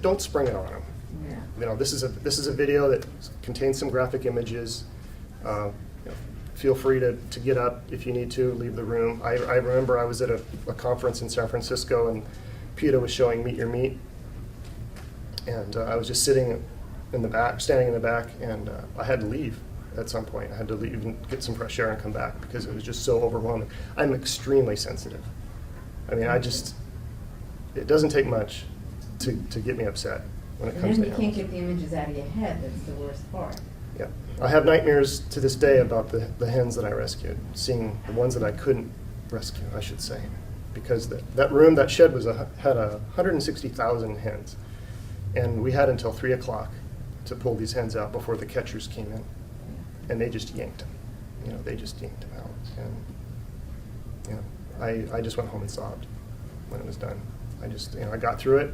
don't spring it on them. Yeah. You know, this is a video that contains some graphic images. You know, feel free to get up if you need to, leave the room. I remember I was at a conference in San Francisco, and PETA was showing Meet Your Meat. And I was just sitting in the back, standing in the back, and I had to leave at some point. I had to leave and get some fresh air and come back because it was just so overwhelming. I'm extremely sensitive. I mean, it doesn't take much to get me upset when it comes to And then you can't animals. get the images out of your head, that's the worst part. Yeah. I have nightmares to this day about the hens that I rescued, seeing the ones that I couldn't rescue, I should say. Because that room, that shed had 160,000 hens. And we had until 3 o'clock to pull these hens out before the catchers came in. And they just yanked them. You know, they just yanked them out. And, you know, I just went home and sobbed when it was done. I got through it.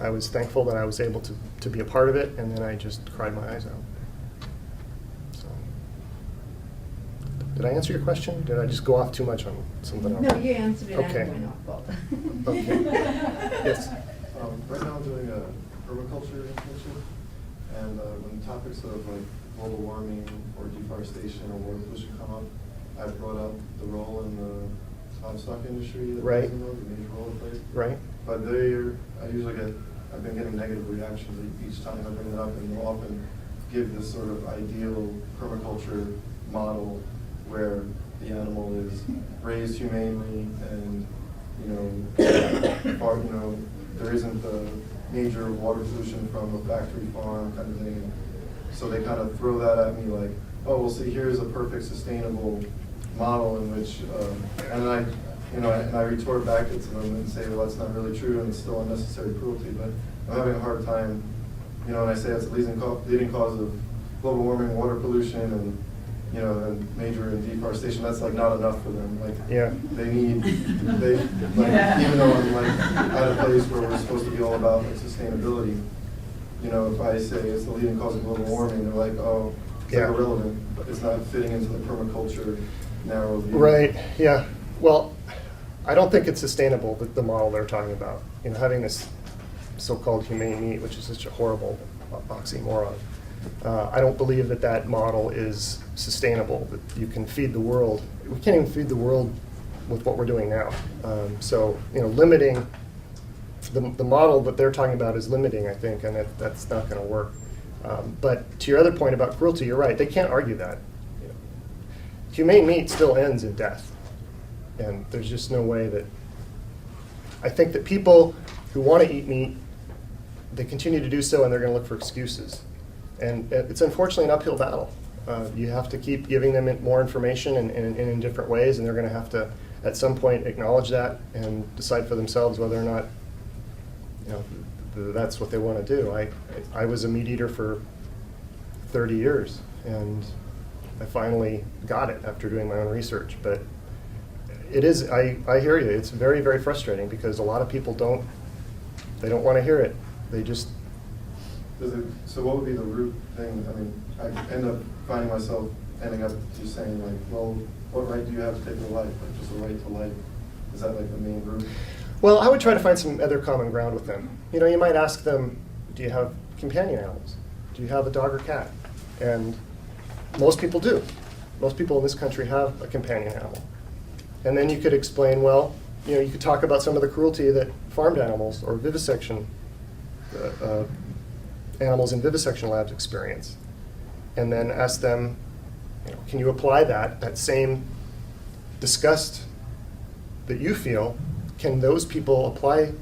I was thankful that I was able to be a part of it, and then I just cried my eyes out. So, did I answer your question? Did I just go off too much on something else? No, you answered it, Okay. I went off both. Okay. Yes. Right now I'm doing a permaculture internship, and when topics of like global warming or deforestation or water pollution come up, I've brought up the role in the livestock industry that Right. plays in those, the major role it plays. Right. But I've been getting negative reactions each time I bring it up, and they'll often give this sort of ideal permaculture model where the animal is raised humanely and, there isn't the major water pollution from a factory farm kind of thing. So they kind of throw that at me like, oh, well, see, here's a perfect sustainable model in which, and I retort back at them and say, well, that's not really true and it's still unnecessary cruelty. But I'm having a hard time, and I say it's a leading cause of global warming, water pollution, and and major deforestation. That's like not enough for them. Like, Yeah. even though I'm like at a place where we're supposed to be all about like sustainability, if I say it's the leading cause of global warming, they're like, oh, it's Yeah. like irrelevant. It's not fitting into the permaculture narrow view. Right. Yeah. Well, I don't think it's sustainable, the model they're talking about. Having this so-called humane meat, which is such a horrible oxymoron. I don't believe that model is sustainable, that you can feed the world. We can't even feed the world with what we're doing now. So, limiting, the model that they're talking about is limiting, I think, and that's not going to work. But to your other point about cruelty, you're right. They can't argue that. Humane meat still ends in death. And there's just no way that, I think that people who want to eat meat, they continue to do so and they're going to look for excuses. And it's unfortunately an uphill battle. You have to keep giving them more information and in different ways, and they're going to have to, at some point, acknowledge that and decide for themselves whether or not, that's what they want to do. I was a meat eater for 30 years, and I finally got it after doing my own research. But it is, I hear you, it's very, very frustrating because a lot of people don't want to hear it. They just... So what would be the root thing? I mean, I end up finding myself ending up just saying like, well, what right do you have to take a life? Like just a right to life? Is that like the main root? Well, I would try to find some other common ground with them. You might ask them, do you have companion animals? Do you have a dog or cat? And most people do. Most people in this country have a companion animal. And then you could explain, well, you could talk about some of the cruelty that farmed animals or vivisection, animals in vivisection labs experience. And then ask them, can you apply that same disgust that you feel, can those people apply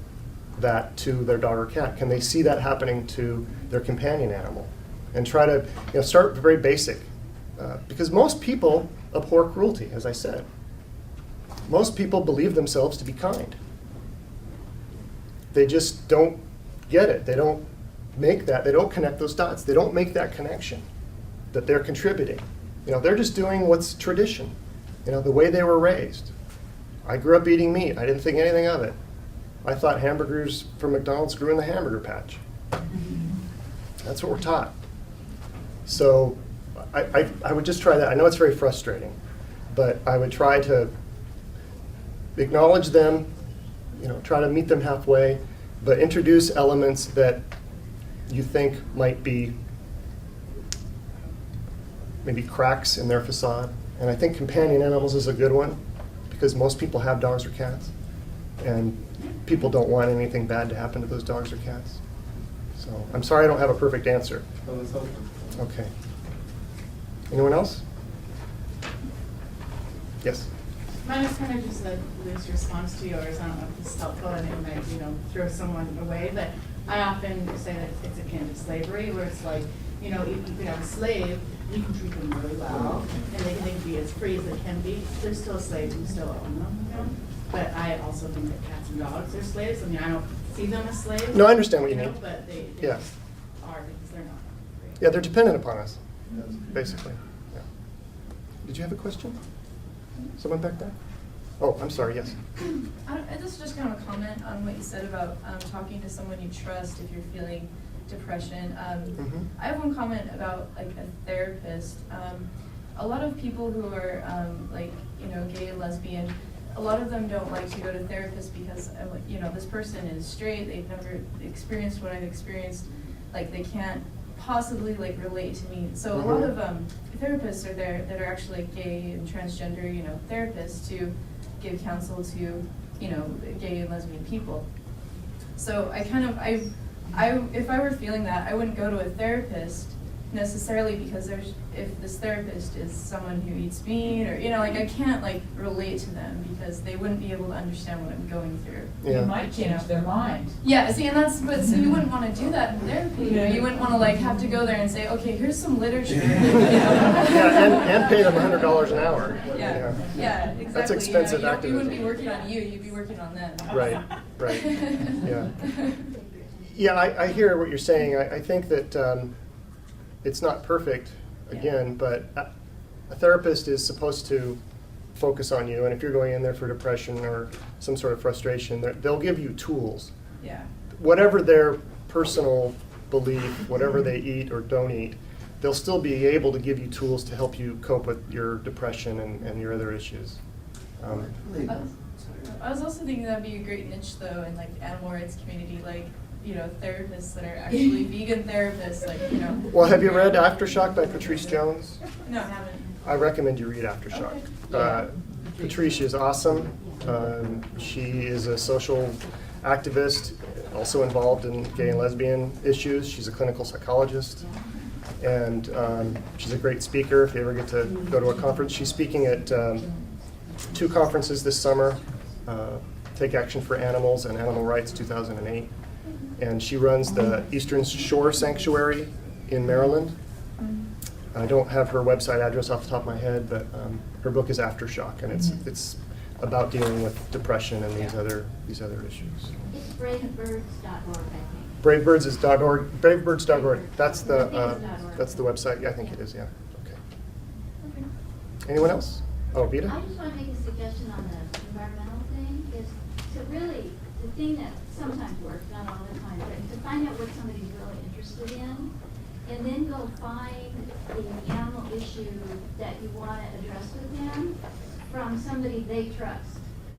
that to their dog or cat? Can they see that happening to their companion animal? And try to start very basic. Because most people abhor cruelty, as I said. Most people believe themselves to be kind. They just don't get it. They don't make that, they don't connect those dots. They don't make that connection that they're contributing. They're just doing what's tradition, the way they were raised. I grew up eating meat. I didn't think anything of it. I thought hamburgers from McDonald's grew in the hamburger patch. That's what we're taught. So I would just try that. I know it's very frustrating, but I would try to acknowledge them, try to meet them halfway, but introduce elements that you think might be maybe cracks in their facade. And I think companion animals is a good one, because most people have dogs or cats, and people don't want anything bad to happen to those dogs or cats. So I'm sorry I don't have a perfect answer. Oh, that's helpful. Okay. Anyone else? Yes. Mine is kind of just a loose response to yours. I don't know if this is helpful and it might, throw someone away, but I often say that it's akin to slavery, where it's like, you could have a slave, you can treat them really well, and they can be as free as they can be. They're still slaves, you still own them, But I also think that cats and dogs are slaves. I mean, I don't see them as slaves. No, I understand what you mean. But they Yeah. just are, because they're not free. Yeah, they're dependent upon us, Yes. basically. Yeah. Did you have a question? Someone back there? Oh, I'm sorry, yes. This is just kind of a comment on what you said about talking to someone you trust if you're feeling depression. Mhm. I have one comment about like a therapist. A lot of people who are gay and lesbian, a lot of them don't like to go to therapists because this person is straight, they've never experienced what I've experienced, like they can't possibly like relate to me. So a lot of therapists are there that are actually gay and transgender, therapists to give counsel to, gay and lesbian people. So if I were feeling that, I wouldn't go to a therapist necessarily because if this therapist is someone who eats meat or, I can't like relate to them because they wouldn't be able to understand what I'm going through. Yeah. You might change their mind. Yeah, see, so you wouldn't want to do that in therapy. You wouldn't want to like have to go there and say, okay, here's some literature. Yeah, and pay them $100 an hour. Yeah, exactly. That's expensive You activism. wouldn't be working on you, you'd be working on them. Right. Yeah. Yeah, I hear what you're saying. I think that it's not perfect, again, but a therapist is supposed to focus on you, and if you're going in there for depression or some sort of frustration, they'll give you tools. Yeah. Whatever their personal belief, whatever they eat or don't eat, they'll still be able to give you tools to help you cope with your depression and your other issues. I was also thinking that'd be a great niche though in like animal rights community, like, therapists that are actually vegan therapists, like, Well, have you read Aftershock by Patrice Jones? No, I haven't. I recommend you read Aftershock. Okay. Patrice is awesome. She is a social activist, also involved in gay and lesbian issues. She's a clinical psychologist, and she's a great speaker. If you ever get to go to a conference, she's speaking at 2 conferences this summer, Take Action for Animals and Animal Rights 2008. And she runs the Eastern Shore Sanctuary in Maryland. I don't have her website address off the top of my head, but her book is Aftershock, and it's about dealing with depression and these other issues. It's bravebirds.org, I think. Bravebirds.org. Bravebirds.org. That's the I think it's that's the website. Yeah, I think it is. Yeah. Okay. Anyone else? Oh, Vita. I just want to make a suggestion on the environmental thing. Is to really, the thing that sometimes works, not all the time, but to find out what somebody's really interested in, and then go find the animal issue that you want to address with them from somebody they trust.